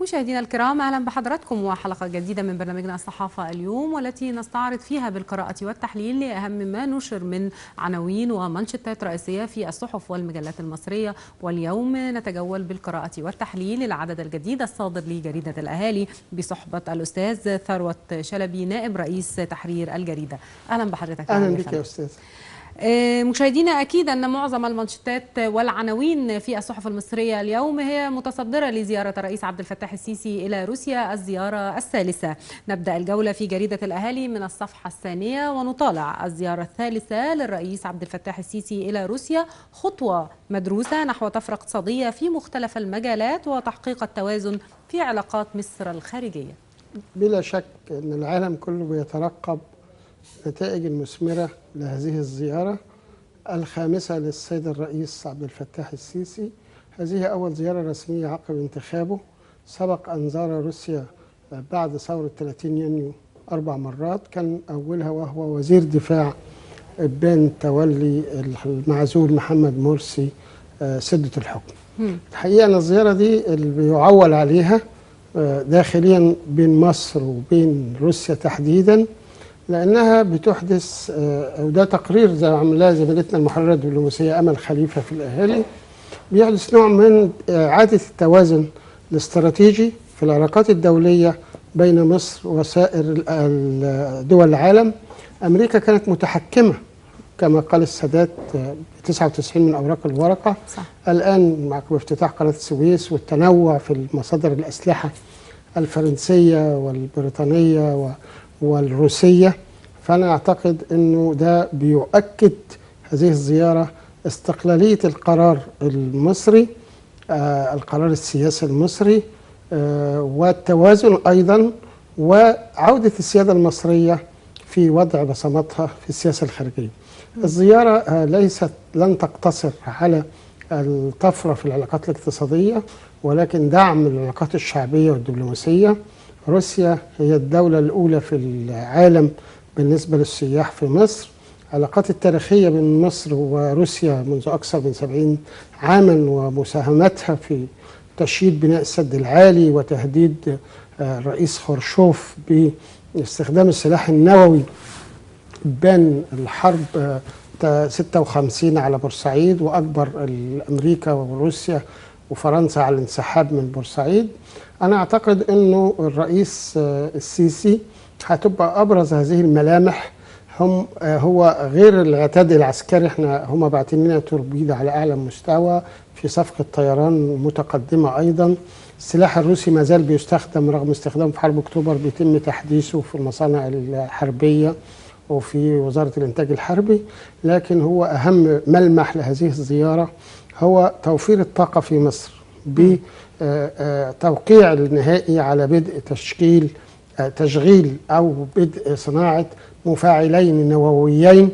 مشاهدينا الكرام، أهلا بحضراتكم وحلقة جديدة من برنامجنا الصحافة اليوم، والتي نستعرض فيها بالقراءة والتحليل لأهم ما نشر من عناوين ومانشيتات رئيسية في الصحف والمجلات المصرية. واليوم نتجول بالقراءة والتحليل العدد الجديد الصادر لجريدة الأهالي بصحبة الأستاذ ثروت شلبي نائب رئيس تحرير الجريدة. أهلا بحضرتك. أهلا بك يا أستاذ. مشاهدينا، أكيد أن معظم المانشيتات والعناوين في الصحف المصرية اليوم هي متصدرة لزيارة الرئيس عبد الفتاح السيسي إلى روسيا الزيارة الثالثة. نبدأ الجولة في جريدة الأهالي من الصفحة الثانية ونطالع الزيارة الثالثة للرئيس عبد الفتاح السيسي إلى روسيا، خطوة مدروسة نحو طفرة اقتصادية في مختلف المجالات وتحقيق التوازن في علاقات مصر الخارجية. بلا شك أن العالم كله بيترقب النتائج المثمرة لهذه الزيارة الخامسة للسيد الرئيس عبد الفتاح السيسي. هذه أول زيارة رسمية عقب انتخابه. سبق أن زار روسيا بعد ثورة 30 يونيو 4 مرات، كان أولها وهو وزير دفاع إبان تولي المعزول محمد مرسي سدة الحكم. الحقيقة أن الزيارة دي اللي بيعول عليها داخليا بين مصر وبين روسيا تحديدا، لأنها بتحدث، وده تقرير زي ما عملها زميلتنا المحررة الدبلوماسية أمل خليفة في الأهالي، بيحدث نوع من إعادة التوازن الاستراتيجي في العلاقات الدولية بين مصر وسائر دول العالم. أمريكا كانت متحكمة كما قال السادات 99 من أوراق الورقة. صح. الآن مع افتتاح قناة السويس والتنوع في مصادر الأسلحة الفرنسية والبريطانية والروسية، فأنا أعتقد أنه ده بيؤكد هذه الزيارة استقلالية القرار المصري، القرار السياسي المصري، والتوازن أيضا، وعودة السيادة المصرية في وضع بصمتها في السياسة الخارجية. الزيارة لن تقتصر على الطفرة في العلاقات الاقتصادية، ولكن دعم العلاقات الشعبية والدبلوماسية. روسيا هي الدولة الأولى في العالم بالنسبة للسياح في مصر. العلاقات التاريخية بين مصر وروسيا منذ أكثر من 70 عاما، ومساهمتها في تشييد بناء السد العالي وتهديد الرئيس خروشوف باستخدام السلاح النووي بان الحرب 56 على بورسعيد، وأجبر أمريكا وروسيا وفرنسا على الانسحاب من بورسعيد. أنا أعتقد أنه الرئيس السيسي هتبقى أبرز هذه الملامح. هو غير العتاد العسكري، هم باعتين لنا توربيدة على أعلى مستوى في صفقة طيران متقدمة أيضا. السلاح الروسي ما زال بيستخدم رغم استخدامه في حرب أكتوبر، بيتم تحديثه في المصانع الحربية وفي وزارة الإنتاج الحربي. لكن هو أهم ملمح لهذه الزيارة هو توفير الطاقة في مصر بتوقيع النهائي على بدء تشغيل أو بدء صناعة مفاعلين نوويين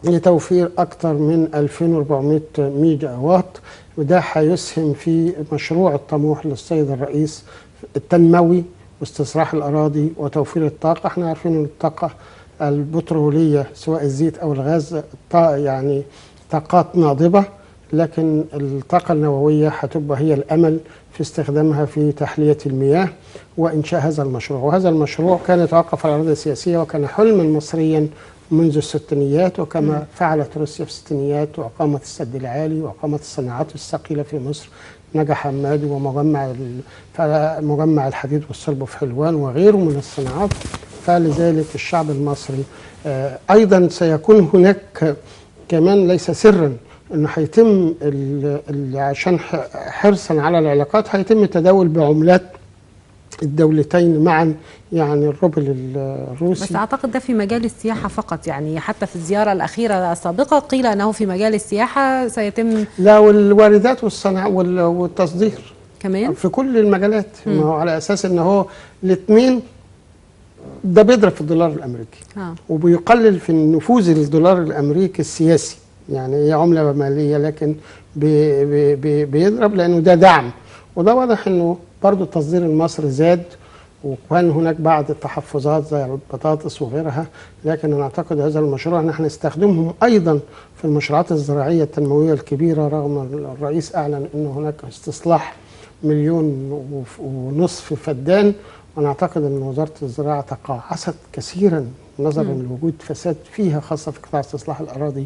لتوفير أكثر من 2400 ميجا وات، وده هيسهم في مشروع الطموح للسيد الرئيس التنموي واستصلاح الأراضي وتوفير الطاقة. احنا عارفين أن الطاقة البترولية سواء الزيت أو الغاز يعني طاقات ناضبة، لكن الطاقة النووية هتبقى هي الأمل في استخدامها في تحلية المياه وإنشاء هذا المشروع. وهذا المشروع كان يتوقف على الأراضي السياسية، وكان حلما مصريا منذ الستينيات، وكما فعلت روسيا في الستينيات وأقامت السد العالي وأقامت الصناعات الثقيلة في مصر، نجا حمادي ومجمع الحديد والصلب في حلوان وغيره من الصناعات. فلذلك الشعب المصري أيضا سيكون هناك كمان، ليس سرا انه هيتم عشان حرصا على العلاقات هيتم التداول بعملات الدولتين معا، يعني الروبل الروسي. بس اعتقد ده في مجال السياحه فقط، يعني حتى في الزياره الاخيره السابقه قيل انه في مجال السياحه سيتم، لا، والواردات والصناعه والتصدير كمان في كل المجالات. ما هو على اساس ان هو الاثنين ده بيضرب في الدولار الامريكي وبيقلل في نفوذ الدولار الامريكي السياسي، يعني هي عملة مالية لكن بيضرب لأنه ده دعم. وده واضح أنه برضو التصدير المصري زاد، وكان هناك بعض التحفظات زي البطاطس وغيرها، لكن أنا أعتقد هذا المشروع نحن نستخدمهم أيضا في المشروعات الزراعية التنموية الكبيرة، رغم الرئيس أعلن أنه هناك استصلاح 1.5 مليون فدان. وانا اعتقد ان وزاره الزراعه تقاعست كثيرا نظرا لوجود فساد فيها، خاصه في قطاع استصلاح الاراضي،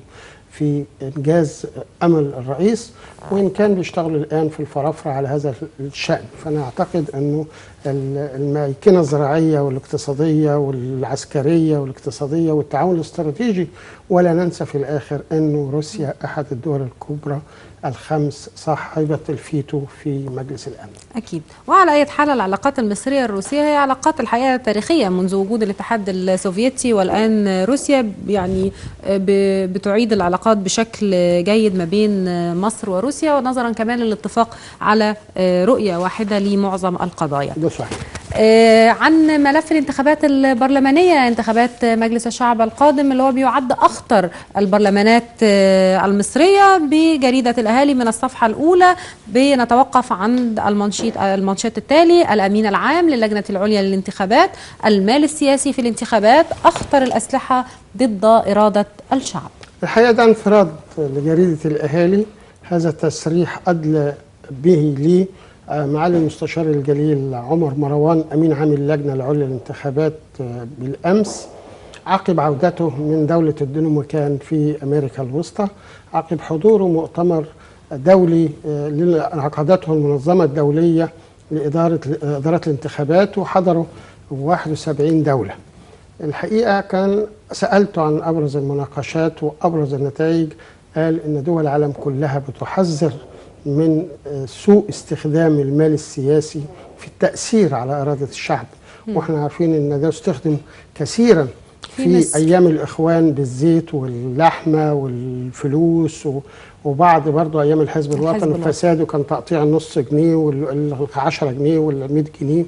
في انجاز امل الرئيس، وان كان بيشتغلوا الان في الفرافره على هذا الشان. فانا اعتقد انه الميكنه الزراعيه والاقتصاديه والعسكريه والاقتصاديه والتعاون الاستراتيجي، ولا ننسى في الاخر انه روسيا احد الدول الكبرى الخمس صاحبه الفيتو في مجلس الامن. أكيد. وعلى أي حال العلاقات المصرية الروسية هي علاقات الحقيقة تاريخية منذ وجود الاتحاد السوفيتي، والآن روسيا يعني بتعيد العلاقات بشكل جيد ما بين مصر وروسيا، ونظرا كمان للاتفاق على رؤية واحدة لمعظم القضايا. ده صحيح. عن ملف الانتخابات البرلمانية، انتخابات مجلس الشعب القادم اللي هو بيعد أخطر البرلمانات المصرية، بجريدة الأهالي من الصفحة الأولى بنتوقف عند المنشط التالي: الأمين العام للجنة العليا للانتخابات، المال السياسي في الانتخابات أخطر الأسلحة ضد إرادة الشعب. الحقيقة ده انفراد لجريدة الأهالي، هذا تصريح أدلى به لي معالي المستشار الجليل عمر مروان أمين عام اللجنة العليا للانتخابات بالأمس، عقب عودته من دولة الدنمارك في أمريكا الوسطى، عقب حضوره مؤتمر دولي عقدته المنظمة الدولية لإدارة الانتخابات، وحضروا 71 دولة. الحقيقة كان سألته عن أبرز المناقشات وأبرز النتائج، قال إن دول العالم كلها بتحذر من سوء استخدام المال السياسي في التأثير على إرادة الشعب. واحنا عارفين ان ده استخدم كثيرا في ايام الاخوان بالزيت واللحمه والفلوس، وبعض برضه ايام الحزب الوطني الفساد، وكان تقطيع النص جنيه وال10 جنيه وال100 جنيه.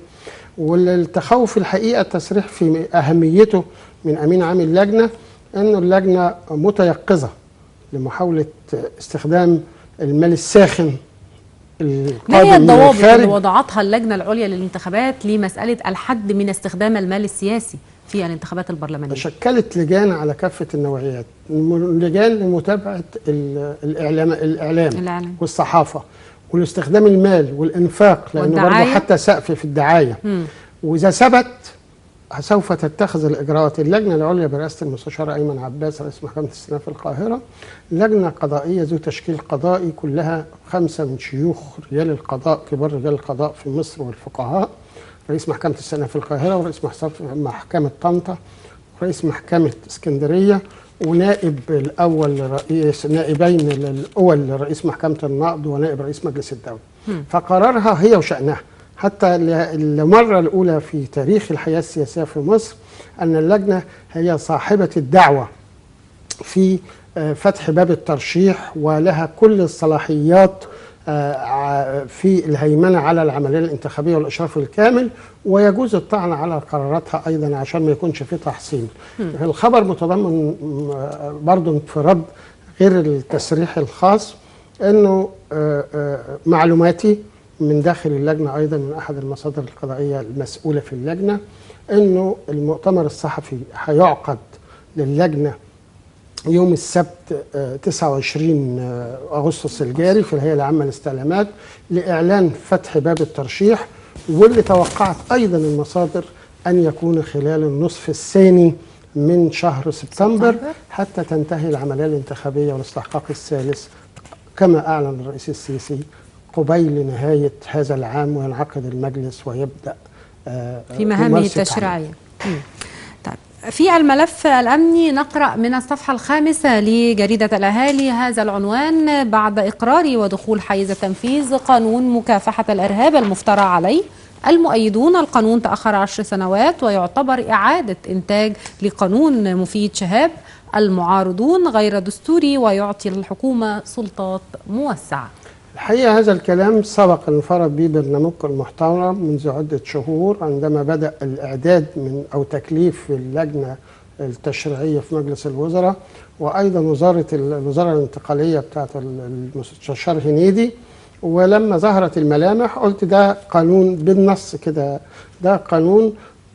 والتخوف الحقيقه التصريح في اهميته من امين عام اللجنه، انه اللجنه متيقظه لمحاوله استخدام المال الساخن. ما هي الضوابط اللي وضعتها اللجنة العليا للانتخابات لمسألة الحد من استخدام المال السياسي في الانتخابات البرلمانية؟ شكلت لجان على كافة النوعيات، لجان لمتابعة الإعلام والصحافة والاستخدام المال والإنفاق، لأنه برضه حتى سقف في الدعاية. وإذا ثبت سوف تتخذ الإجراءات. اللجنة العليا برئاسة المستشار أيمن عباس رئيس محكمة الاستئناف في القاهرة، لجنة قضائية ذو تشكيل قضائي، كلها 5 من شيوخ رجال القضاء، كبار رجال القضاء في مصر والفقهاء، رئيس محكمة الاستئناف في القاهرة، ورئيس محكمة طنطا، ورئيس محكمة اسكندرية، ونائب الأول لرئيس، نائبين الأول لرئيس محكمة النقض، ونائب رئيس مجلس الدولة. فقرارها هي وشأنها، حتى المرة الأولى في تاريخ الحياة السياسية في مصر أن اللجنة هي صاحبة الدعوة في فتح باب الترشيح، ولها كل الصلاحيات في الهيمنة على العملية الانتخابية والإشراف الكامل، ويجوز الطعن على قراراتها أيضا عشان ما يكونش في تحصين. الخبر متضمن برضو انفراد غير التصريح الخاص، أنه معلوماتي من داخل اللجنة أيضا من أحد المصادر القضائية المسؤولة في اللجنة، أنه المؤتمر الصحفي هيعقد للجنة يوم السبت 29 أغسطس الجاري في الهيئة العامة للاستعلامات لإعلان فتح باب الترشيح، واللي توقعت أيضا المصادر أن يكون خلال النصف الثاني من شهر سبتمبر حتى تنتهي العملية الانتخابية والاستحقاق الثالث كما أعلن الرئيس السيسي قبيل نهاية هذا العام، وينعقد المجلس ويبدأ في مهامه التشريعية. طيب، في الملف الأمني نقرأ من الصفحة 5 لجريدة الأهالي هذا العنوان: بعد إقرار ودخول حيز التنفيذ قانون مكافحة الإرهاب المفترى عليه، المؤيدون القانون تأخر 10 سنوات ويعتبر إعادة إنتاج لقانون مفيد شهاب، المعارضون غير دستوري ويعطي الحكومة سلطات موسعة. الحقيقة هذا الكلام سبق انفرد به برنامجكم المحترم منذ عدة شهور، عندما بدأ الإعداد من أو تكليف اللجنة التشريعية في مجلس الوزراء، وأيضا الوزارة الانتقالية بتاعت المستشار هنيدي. ولما ظهرت الملامح قلت ده قانون بالنص كده، ده قانون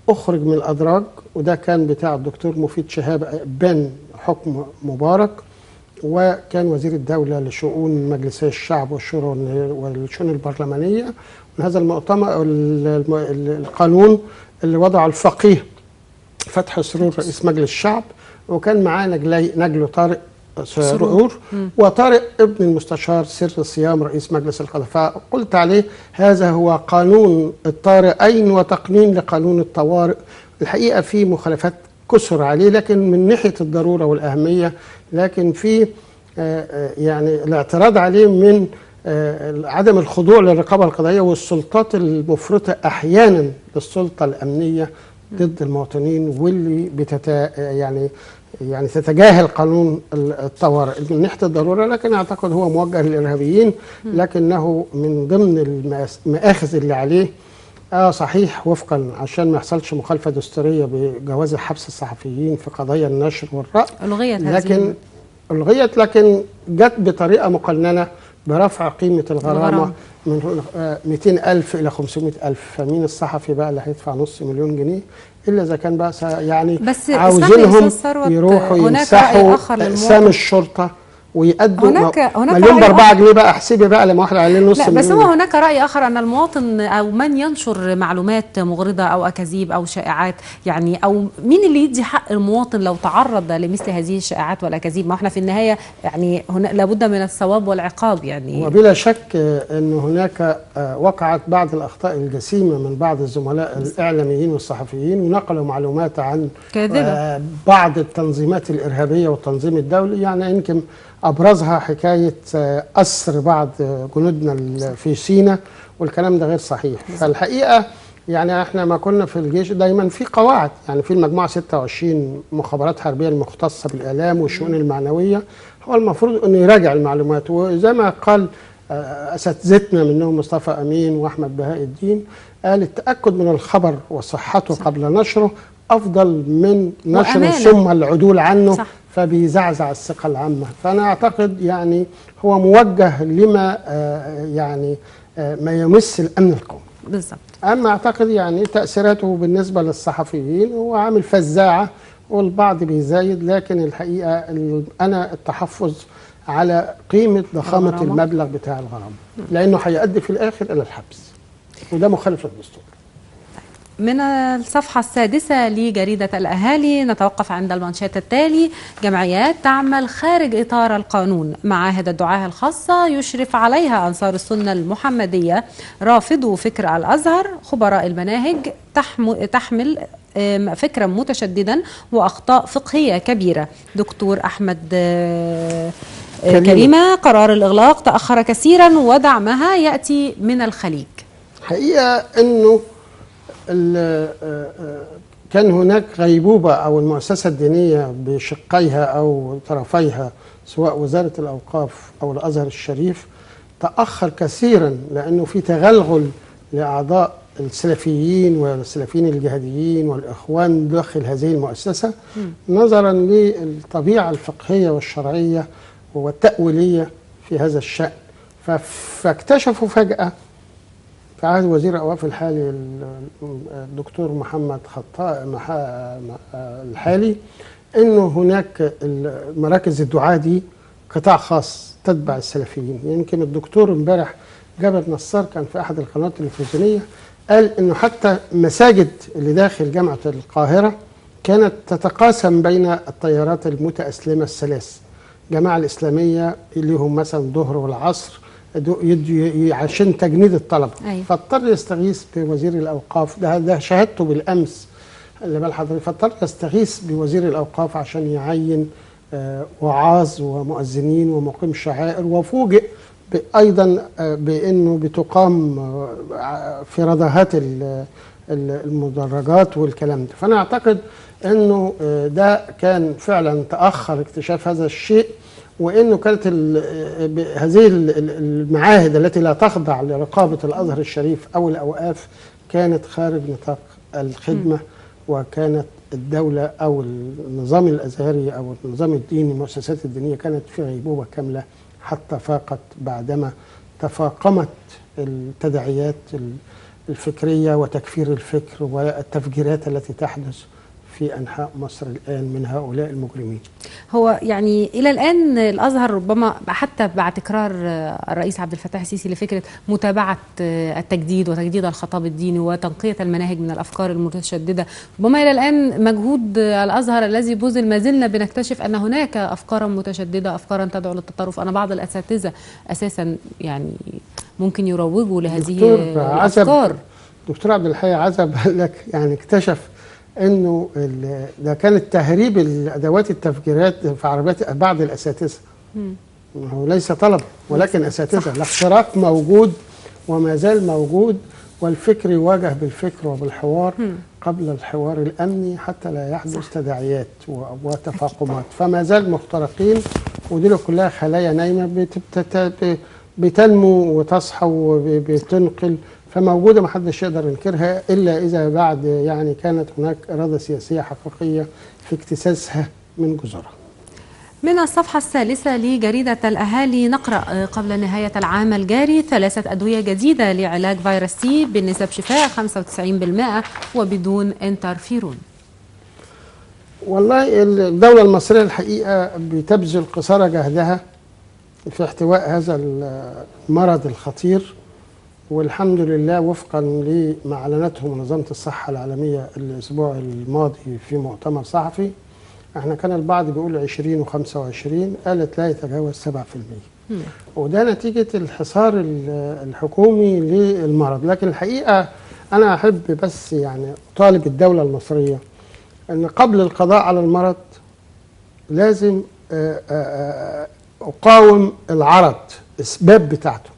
أخرج من الأدراج، وده كان بتاع الدكتور مفيد شهاب بن حكم مبارك، وكان وزير الدولة لشؤون مجلسي الشعب والشؤون البرلمانية. من هذا المؤتمر القانون اللي وضعه الفقيه فتحي سرور رئيس مجلس الشعب، وكان معاه نجله طارق سرور وطارق ابن المستشار سر صيام رئيس مجلس القضاء. فقلت عليه هذا هو قانون الطارئين وتقنين لقانون الطوارئ. الحقيقة في مخالفات كثر عليه، لكن من ناحية الضرورة والأهمية، لكن في يعني الاعتراض عليه من عدم الخضوع للرقابة القضائية والسلطات المفرطة أحيانا للسلطة الأمنية ضد المواطنين، واللي يعني تتجاهل قانون الطوارئ من ناحية الضرورة. لكن أعتقد هو موجه للإرهابيين، لكنه من ضمن المآخذ اللي عليه صحيح وفقا عشان ما يحصلش مخالفة دستورية بجواز حبس الصحفيين في قضايا النشر والرأي، ألغيت لكن جت بطريقة مقننة برفع قيمة الغرامة من 200,000 إلى 500,000. فمين الصحفي بقى اللي هيدفع نص مليون جنيه إلا إذا كان بقى يعني عاوزينهم يروحوا يمسحوا أقسام الشرطة ويأدوا مليون ب4 جنيه بقى. احسبي بقى لما واحد عليه نص مليون. بس هو هناك رأي آخر أن المواطن أو من ينشر معلومات مغرضة أو أكاذيب أو شائعات، يعني أو مين اللي يدي حق المواطن لو تعرض لمثل هذه الشائعات والأكاذيب؟ ما احنا في النهاية يعني هنا لابد من الثواب والعقاب يعني. وبلا شك أن هناك وقعت بعض الأخطاء الجسيمة من بعض الزملاء الإعلاميين والصحفيين، ونقلوا معلومات عن بعض التنظيمات الإرهابية والتنظيم الدولي. يعني يمكن أبرزها حكاية أسر بعض جنودنا في سيناء، والكلام ده غير صحيح. فالحقيقة يعني احنا ما كنا في الجيش دايما في قواعد، يعني في المجموعة 26 مخابرات حربية المختصة بالإعلام والشؤون المعنوية، هو المفروض أنه يراجع المعلومات. وزي ما قال أساتذتنا منهم مصطفى أمين وأحمد بهاء الدين، قال التأكد من الخبر وصحته قبل نشره أفضل من نشره ثم العدول عنه. صح. فبيزعزع الثقة العامة. فأنا أعتقد يعني هو موجه لما يعني ما يمس الأمن القومي بالضبط. أما أعتقد يعني تأثيراته بالنسبة للصحفيين هو عامل فزاعة، والبعض بيزايد، لكن الحقيقة أنا التحفظ على قيمة ضخامة المبلغ بتاع الغرامة، لأنه هيؤدي في الآخر إلى الحبس، وده مخالف للدستور. من الصفحة السادسة لجريدة الأهالي نتوقف عند المنشات التالي: جمعيات تعمل خارج إطار القانون، معاهد الدعاة الخاصة يشرف عليها أنصار السنة المحمدية، رافضوا فكر الأزهر، خبراء المناهج تحمل فكرا متشددا وأخطاء فقهية كبيرة. دكتور أحمد كريمة: قرار الإغلاق تأخر كثيرا ودعمها يأتي من الخليج. حقيقة أنه كان هناك غيبوبة، أو المؤسسة الدينية بشقيها أو طرفيها سواء وزارة الأوقاف أو الأزهر الشريف تأخر كثيرا، لأنه في تغلغل لأعضاء السلفيين والسلفيين الجهاديين والإخوان داخل هذه المؤسسة نظرا للطبيعة الفقهية والشرعية والتأويلية في هذا الشأن. فاكتشفوا فجأة في عهد وزير الأوقاف الحالي الدكتور محمد خطاء الحالي أنه هناك مراكز الدعاة دي قطاع خاص تتبع السلفيين. يمكن الدكتور امبارح جابر نصار كان في أحد القنوات التلفزيونية قال أنه حتى مساجد اللي داخل جامعة القاهرة كانت تتقاسم بين التيارات المتأسلمة الثلاث، الجماعة الإسلامية لهم مثلا الظهر والعصر عشان تجنيد الطلبة. أيوة. فاضطر يستغيث بوزير الأوقاف، ده شاهدته بالأمس اللي بال حضرتك، فاضطر يستغيث بوزير الأوقاف عشان يعين وعاظ ومؤذنين ومقيم شعائر، وفوجئ أيضا بأنه بتقام في رضاهات المدرجات والكلام ده. فأنا أعتقد أنه ده كان فعلا تأخر اكتشاف هذا الشيء، وانه كانت هذه المعاهد التي لا تخضع لرقابه الازهر الشريف او الاوقاف كانت خارج نطاق الخدمه، وكانت الدوله او النظام الازهري او النظام الديني المؤسسات الدينيه كانت في غيبوبه كامله، حتى فاقت بعدما تفاقمت التداعيات الفكريه وتكفير الفكر والتفجيرات التي تحدث في أنحاء مصر الآن من هؤلاء المجرمين. هو يعني إلى الآن الأزهر ربما حتى بعد تكرار الرئيس عبد الفتاح السيسي لفكرة متابعة التجديد وتجديد الخطاب الديني وتنقية المناهج من الأفكار المتشددة، ربما إلى الآن مجهود الأزهر الذي بذل ما زلنا بنكتشف أن هناك أفكارا متشددة، أفكارا تدعو للتطرف. أنا بعض الأساتذة أساسا يعني ممكن يروجوا لهذه الأفكار. دكتور عبد الحي عزب لك يعني اكتشف انه ده كانت تهريب الادوات التفجيرات في عربيات بعض الاساتذه. هو ليس طلبه ولكن اساتذه. الاختراق موجود وما زال موجود، والفكر يواجه بالفكر وبالحوار قبل الحوار الامني حتى لا يحدث تداعيات وتفاقمات. فما زال مخترقين، ودي كلها خلايا نايمه بتنمو وتصحى وبتنقل، فموجوده ما حدش يقدر ينكرها الا اذا بعد يعني كانت هناك اراده سياسيه حقيقيه في اكتساسها من جذورها. من الصفحة الثالثة لجريدة الأهالي نقرأ قبل نهاية العام الجاري 3 أدوية جديدة لعلاج فيروس سي بنسب شفاء 95% وبدون انترفيرون. والله الدولة المصرية الحقيقة بتبذل قصارى جهدها في احتواء هذا المرض الخطير، والحمد لله وفقا لما اعلنته منظمة الصحة العالمية الأسبوع الماضي في مؤتمر صحفي، احنا كان البعض بيقول 20 و25، قالت لا يتجاوز 7%. وده نتيجة الحصار الحكومي للمرض. لكن الحقيقة أنا أحب بس يعني أطالب الدولة المصرية أن قبل القضاء على المرض لازم أقاوم العرض، الأسباب بتاعته.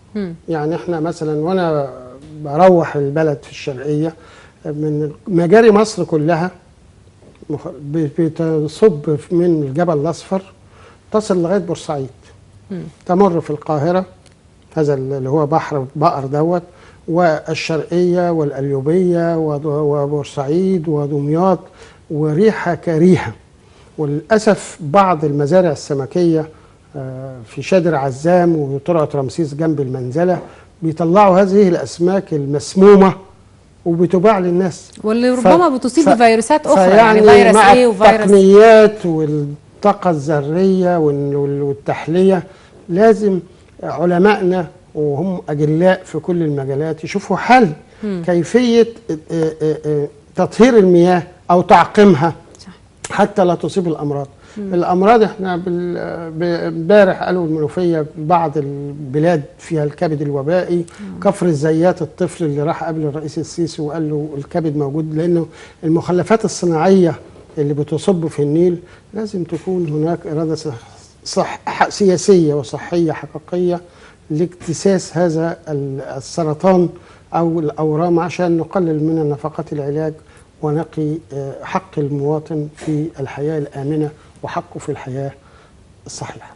يعني احنا مثلا وانا بروح البلد في الشرقية من مجاري مصر كلها بتصب من الجبل الأصفر تصل لغاية بورسعيد، تمر في القاهرة هذا اللي هو بحر بقر دوت، والشرقية والقليوبية وبورسعيد ودمياط، وريحة كريهة. وللأسف بعض المزارع السمكية في شادر عزام وطرقة رمسيس جنب المنزلة بيطلعوا هذه الأسماك المسمومة وبتباع للناس، واللي ربما بتصيب بفيروسات أخرى، يعني فيروس مع A وفيروس التقنيات والطاقة الذرية والتحلية لازم علمائنا وهم أجلاء في كل المجالات يشوفوا حل كيفية تطهير المياه أو تعقيمها حتى لا تصيب الأمراض. الأمراض احنا امبارح قالوا المنوفية بعض البلاد فيها الكبد الوبائي، كفر الزيات الطفل اللي راح قبل الرئيس السيسي وقال له الكبد موجود، لأنه المخلفات الصناعية اللي بتصب في النيل لازم تكون هناك إرادة سياسية وصحية حقيقية لاكتساس هذا السرطان أو الأورام عشان نقلل من نفقات العلاج ونقي حق المواطن في الحياة الآمنة وحقه في الحياة الصحيحة.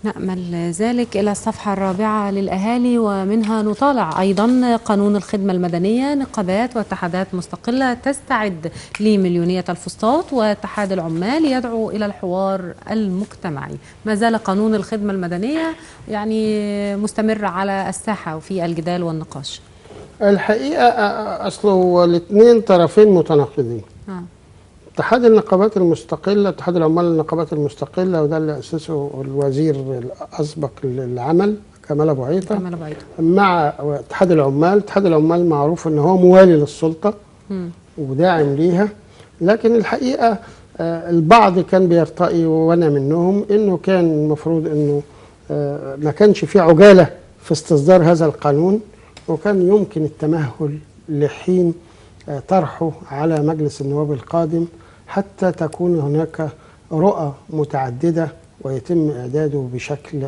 نأمل ذلك. إلى الصفحة الرابعة للأهالي ومنها نطالع أيضا قانون الخدمة المدنية، نقابات واتحادات مستقلة تستعد لمليونية الفسطاط، واتحاد العمال يدعو إلى الحوار المجتمعي. ما زال قانون الخدمة المدنية يعني مستمر على الساحة وفي الجدال والنقاش. الحقيقة أصله الاثنين طرفين متناقضين. اتحاد النقابات المستقلة، اتحاد العمال النقابات المستقلة، وده اللي أسسه الوزير الأسبق للعمل كمال أبو عيطة، مع اتحاد العمال. اتحاد العمال معروف أنه هو موالي للسلطة وداعم ليها، لكن الحقيقة البعض كان بيرتقي وأنا منهم أنه كان المفروض أنه ما كانش في عجالة في استصدار هذا القانون، وكان يمكن التمهل لحين طرحه على مجلس النواب القادم حتى تكون هناك رؤى متعددة ويتم إعداده بشكل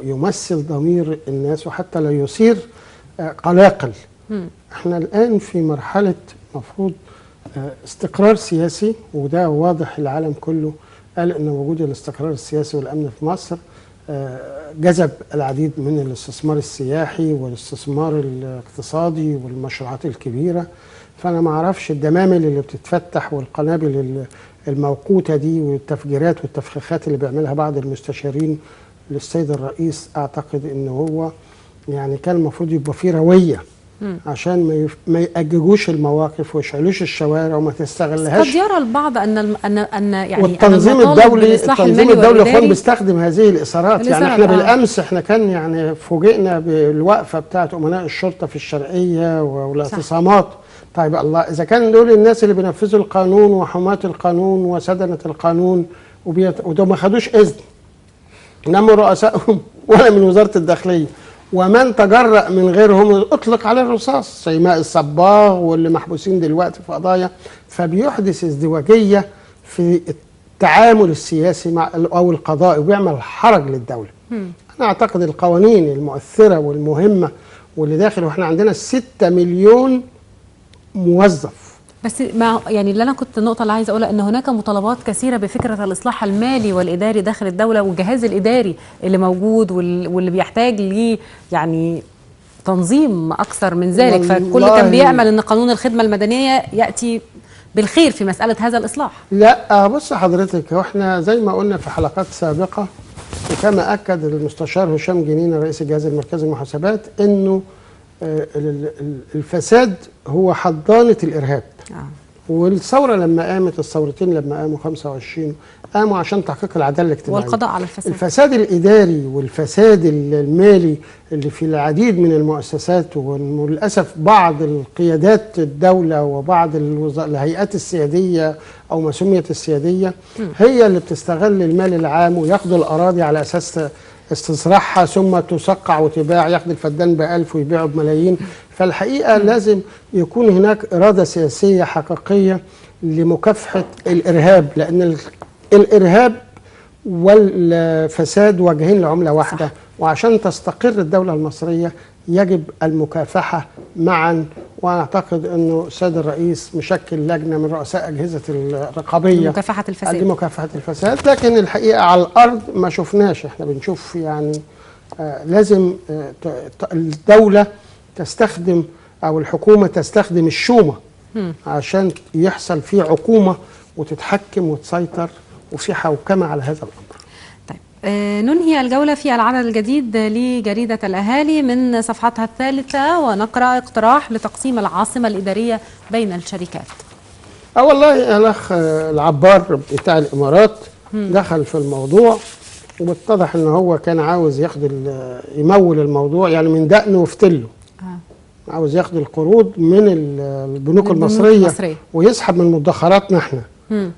يمثل ضمير الناس وحتى لا يثير قلاقل. احنا الآن في مرحلة مفروض استقرار سياسي، وده واضح العالم كله قال أن وجود الاستقرار السياسي والأمن في مصر جذب العديد من الاستثمار السياحي والاستثمار الاقتصادي والمشروعات الكبيرة. فأنا ما أعرفش الدمامل اللي بتتفتح والقنابل الموقوتة دي والتفجيرات والتفخيخات اللي بيعملها بعض المستشارين للسيد الرئيس، أعتقد أنه هو يعني كان المفروض يبقى فيه روية عشان ما يأججوش المواقف ويشعلوش الشوارع وما تستغلهاش. قد يرى البعض ان يعني والتنظيم الدولي يا اخوان بيستخدم هذه الإثارات. يعني احنا بالامس احنا كان يعني فوجئنا بالوقفه بتاعه امناء الشرطه في الشرقيه والاعتصامات. طيب الله، اذا كان دول الناس اللي بينفذوا القانون وحماة القانون وسدنة القانون ودول ما خدوش اذن لا من رؤسائهم ولا من وزاره الداخليه، ومن تجرأ من غيرهم اطلق عليه الرصاص زي ماء الصباغ واللي محبوسين دلوقتي في قضايا، فبيحدث ازدواجيه في التعامل السياسي مع او القضائي وبيعمل حرج للدوله. انا اعتقد القوانين المؤثره والمهمه واللي داخل، واحنا عندنا 6 مليون موظف. بس ما يعني اللي انا كنت النقطه اللي عايزه اقولها ان هناك مطالبات كثيره بفكره الاصلاح المالي والاداري داخل الدوله، والجهاز الاداري اللي موجود واللي بيحتاج ل يعني تنظيم اكثر من ذلك، فكل كان بيامل ان قانون الخدمه المدنيه ياتي بالخير في مساله هذا الاصلاح. لا بص حضرتك، واحنا زي ما قلنا في حلقات سابقه وكما اكد المستشار هشام جنينه رئيس الجهاز المركزي للمحاسبات انه الفساد هو حضانه الارهاب. والثوره لما قامت، الثورتين لما قاموا 25 قاموا عشان تحقيق العداله الاجتماعيه والقضاء على الفساد. الفساد الاداري والفساد المالي اللي في العديد من المؤسسات، وللاسف بعض القيادات الدوله وبعض الهيئات السياديه او ما سميت السياديه هي اللي بتستغل المال العام وياخدوا الاراضي على اساس استصلاحها ثم تسقع وتباع، ياخد الفدان ب1000 ويبيعه بملايين. فالحقيقه لازم يكون هناك اراده سياسيه حقيقيه لمكافحه الارهاب، لان الارهاب والفساد وجهين لعمله واحده. صح. وعشان تستقر الدوله المصريه يجب المكافحه معا. واعتقد انه السيد الرئيس مشكل لجنه من رؤساء اجهزه الرقابيه لمكافحه الفساد، لكن الحقيقه على الارض ما شفناش. احنا بنشوف يعني لازم الدوله تستخدم او الحكومه تستخدم الشومه عشان يحصل فيه عقومه وتتحكم وتسيطر وفي حوكمه على هذا الامر. ننهي الجولة في العدد الجديد لجريدة الأهالي من صفحتها الثالثة ونقرأ اقتراح لتقسيم العاصمة الإدارية بين الشركات. والله الأخ العبار بتاع الإمارات دخل في الموضوع واتضح ان هو كان عاوز يمول الموضوع يعني من دقنه وفتله. عاوز ياخد القروض من البنوك المصرية ويسحب من مدخراتنا احنا.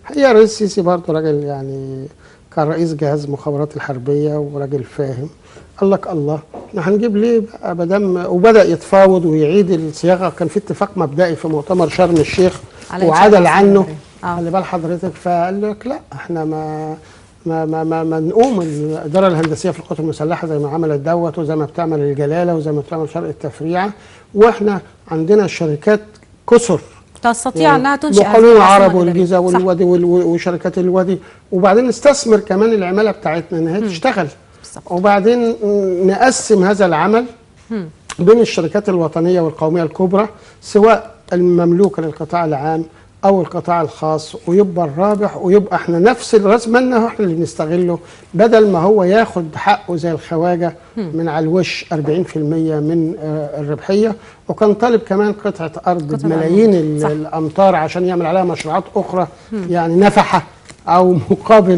هي الرئيس السيسي برضه راجل يعني كان رئيس جهاز المخابرات الحربيه وراجل فاهم، قال لك الله احنا هنجيب ليه بقى بدل، وبدا يتفاوض ويعيد الصياغه. كان في اتفاق مبدئي في مؤتمر شرم الشيخ وعدل عنه، خلي بال حضرتك. فقال لك لا احنا ما نقوم الاداره الهندسيه في القوات المسلحه زي ما عملت دوت وزي ما بتعمل الجلاله وزي ما بتعمل شرق التفريعه، واحنا عندنا شركات كسر تستطيع يعني انها تنشئ قانون العرب والجيزه والوادي وشركات الوادي، وبعدين نستثمر كمان العماله بتاعتنا ان هي تشتغل، وبعدين نقسم هذا العمل بين الشركات الوطنيه والقوميه الكبرى سواء المملوكه للقطاع العام او القطاع الخاص، ويبقى الرابح ويبقى احنا نفس راس مالنا احنا اللي بنستغله، بدل ما هو ياخد حقه زي الخواجه من على الوش 40% من الربحيه، وكان طالب كمان قطعه ارض بملايين الامتار عشان يعمل عليها مشروعات اخرى يعني نفحه او مقابل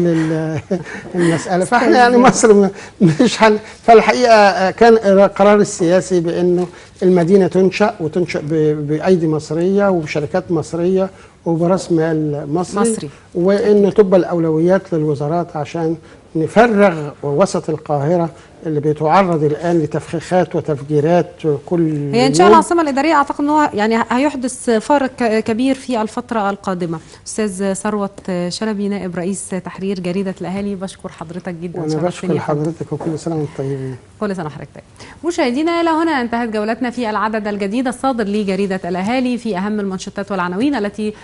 المساله. فاحنا يعني مصر مش فالحقيقه كان القرار السياسي بانه المدينه تنشا وتنشا بايدي مصريه وبشركات مصريه وبراس مال مصري وان تبقى الاولويات للوزارات عشان نفرغ وسط القاهره اللي بيتعرض الان لتفخيخات وتفجيرات كل هي انشاء العاصمه الاداريه اعتقد ان هو يعني هيحدث فارق كبير في الفتره القادمه. استاذ ثروت شلبي نائب رئيس تحرير جريده الاهالي، بشكر حضرتك جدا. وانا بشكر حضرتك وكل سنه وانتم طيبين. كل سنه وحضرتك طيب. مشاهدينا الى هنا انتهت جولتنا في العدد الجديد الصادر لجريده الاهالي في اهم المنشطات والعناوين التي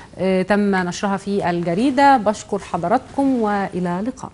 تم نشرها في الجريده. بشكر حضراتكم والى اللقاء.